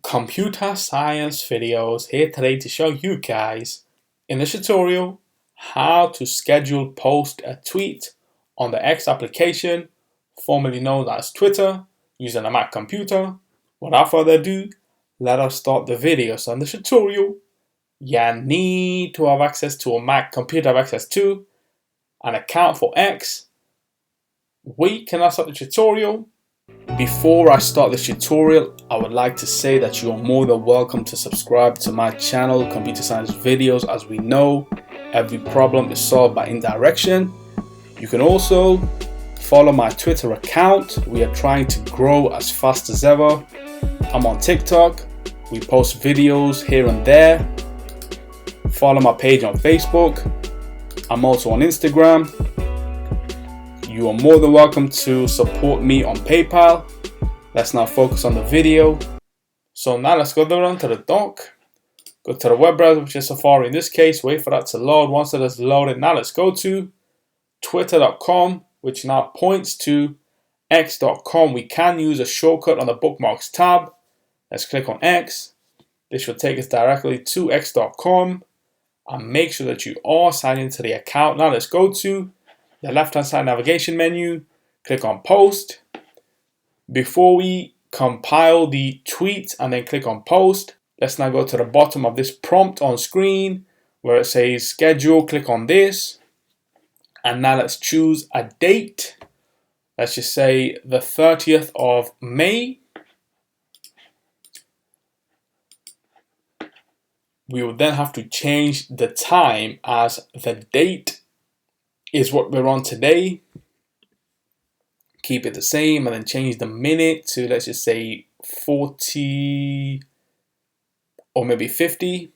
Computer Science Videos here today to show you guys in this tutorial how to schedule post a tweet on the X application, formerly known as Twitter, using a Mac computer. Without further ado, let us start the video. So in this tutorial, you need to have access to a Mac computer, have access to an account for X. We can start the tutorial. Before I start this tutorial, I would like to say that you are more than welcome to subscribe to my channel, Computer Science Videos. As we know, every problem is solved by indirection. You can also follow my Twitter account. We are trying to grow as fast as ever. I'm on TikTok. We post videos here and there. Follow my page on Facebook. I'm also on Instagram. You are more than welcome to support me on PayPal. Let's now focus on the video. So now let's go down to the dock. Go to the web browser, which is Safari in this case. Wait for that to load. Once it is loaded, now let's go to twitter.com, which now points to x.com. We can use a shortcut on the bookmarks tab. Let's click on X. This will take us directly to x.com. And make sure that you are signed into the account. Now let's go to the left-hand side navigation menu, click on post. Before we compile the tweet and then click on post, let's now go to the bottom of this prompt on screen where it says schedule, click on this. And now let's choose a date. Let's just say the 30th of May. We will then have to change the time as the date is what we're on today. Keep it the same and then change the minute to, let's just say 40 or maybe 50.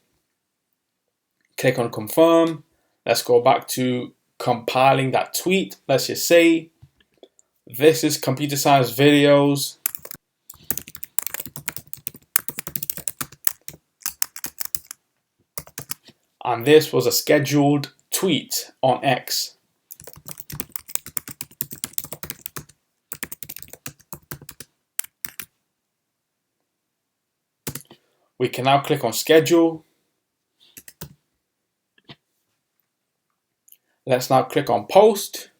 Click on confirm. Let's go back to compiling that tweet. Let's just say this is Computer Science Videos. And this was a scheduled tweet on X. We can now click on schedule. Let's now click on post.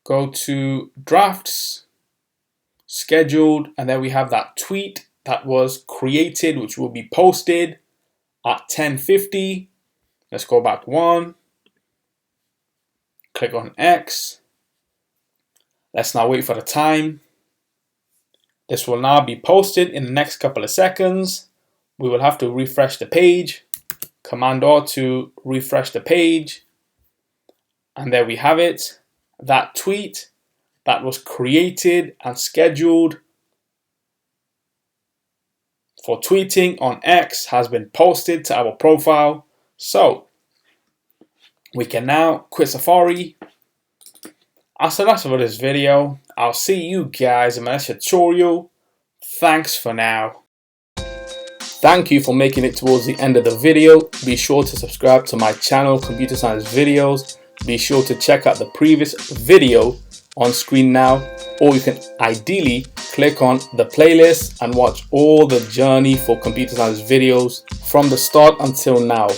Go to drafts, scheduled, and then we have that tweet that was created, which will be posted at 10:50. Let's go back one. Click on X. Let's now wait for the time. This will now be posted in the next couple of seconds. We will have to refresh the page. Command R to refresh the page. And there we have it. That tweet that was created and scheduled for tweeting on X has been posted to our profile. So we can now quit Safari. So that's it for this video. I'll see you guys in my next tutorial. Thanks for now. Thank you for making it towards the end of the video. Be sure to subscribe to my channel, Computer Science Videos. Be sure to check out the previous video on screen now, or you can ideally click on the playlist and watch all the journey for Computer Science Videos from the start until now.